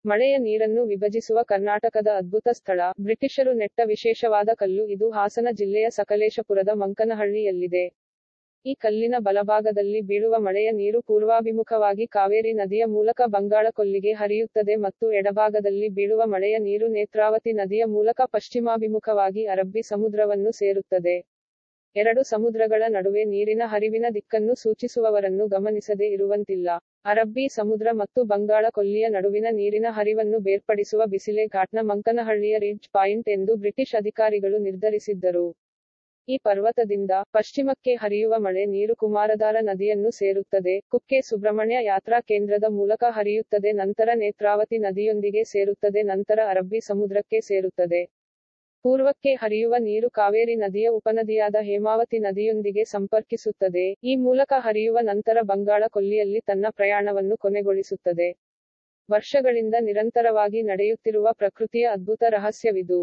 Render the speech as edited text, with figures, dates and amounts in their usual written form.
ಮಳೆಯ ನೀರನ್ನು ವಿಭಜಿಸುವ ಕರ್ನಾಟಕದ ಅದ್ಭುತ ಸ್ಥಳ, ಬ್ರಿಟಿಷರು ನೆಟ್ಟ ವಿಶೇಷವಾದ ಕಲ್ಲು ಇದು ಹಾಸನ ಜಿಲ್ಲೆಯ ಸಕಲೇಶಪುರದ ಮಂಕನಹಳ್ಳಿಯಲ್ಲಿದೆ. ಈ ಕಲ್ಲಿನ ಬಲಭಾಗದಲ್ಲಿ ಬೀಳುವ ಮಳೆಯ ನೀರು ಪೂರ್ವಾಭಿಮುಖವಾಗಿ ಕಾವೇರಿ ನದಿಯ ಮೂಲಕ ಬಂಗಾಳ ಕೊಲ್ಲಿಗೆ ಹರಿಯುತ್ತದೆ ಮತ್ತು ಎಡಭಾಗದಲ್ಲಿ ಬೀಳುವ ಮಳೆಯ ನೀರು ನೇತ್ರಾವತಿ ನದಿಯ ಮೂಲಕ ಪಶ್ಚಿಮಾಭಿಮುಖವಾಗಿ ಅರಬ್ಬಿ ಸಮುದ್ರವನ್ನು ಸೇರುತ್ತದೆ. ಎರಡು ಸಮುದ್ರಗಳ ನಡುವೆ ನೀರಿನ ಹರಿವಿನ ದಿಕ್ಕನ್ನು ಸೂಚಿಸುವವರನ್ನು ಗಮನಿಸದೇ ಇರುವಂತಿಲ್ಲ. ಅರಬ್ಬಿ ಸಮುದ್ರ ಮತ್ತು ಬಂಗಾಳ ಕೊಲ್ಲಿಯ ನಡುವಿನ ನೀರಿನ ಹರಿವನ್ನು ಬೇರ್ಪಡಿಸುವ ಬಿಸಿಲೆ ಘಾಟ್ನ ಮಂಕನಹಳ್ಳಿಯ ರಿಡ್ಜ್ ಪಾಯಿಂಟ್ ಎಂದು ಬ್ರಿಟಿಷ್ ಅಧಿಕಾರಿಗಳು ನಿರ್ಧರಿಸಿದ್ದರು. ಈ ಪರ್ವತದಿಂದ ಪಶ್ಚಿಮಕ್ಕೆ ಹರಿಯುವ ಮಳೆ ನೀರು ಕುಮಾರಧಾರ ನದಿಯನ್ನು ಸೇರುತ್ತದೆ, ಕುಕ್ಕೆ ಸುಬ್ರಹ್ಮಣ್ಯ ಯಾತ್ರಾ ಕೇಂದ್ರದ ಮೂಲಕ ಹರಿಯುತ್ತದೆ, ನಂತರ ನೇತ್ರಾವತಿ ನದಿಯೊಂದಿಗೆ ಸೇರುತ್ತದೆ, ನಂತರ ಅರಬ್ಬಿ ಸಮುದ್ರಕ್ಕೆ ಸೇರುತ್ತದೆ. ಪೂರ್ವಕ್ಕೆ ಹರಿಯುವ ನೀರು ಕಾವೇರಿ ನದಿಯ ಉಪನದಿಯಾದ ಹೇಮಾವತಿ ನದಿಯೊಂದಿಗೆ ಸಂಪರ್ಕಿಸುತ್ತದೆ, ಈ ಮೂಲಕ ಹರಿಯುವ ನಂತರ ಬಂಗಾಳ ಕೊಲ್ಲಿಯಲ್ಲಿ ತನ್ನ ಪ್ರಯಾಣವನ್ನು ಕೊನೆಗೊಳಿಸುತ್ತದೆ. ವರ್ಷಗಳಿಂದ ನಿರಂತರವಾಗಿ ನಡೆಯುತ್ತಿರುವ ಪ್ರಕೃತಿಯ ಅದ್ಭುತ ರಹಸ್ಯವಿದು.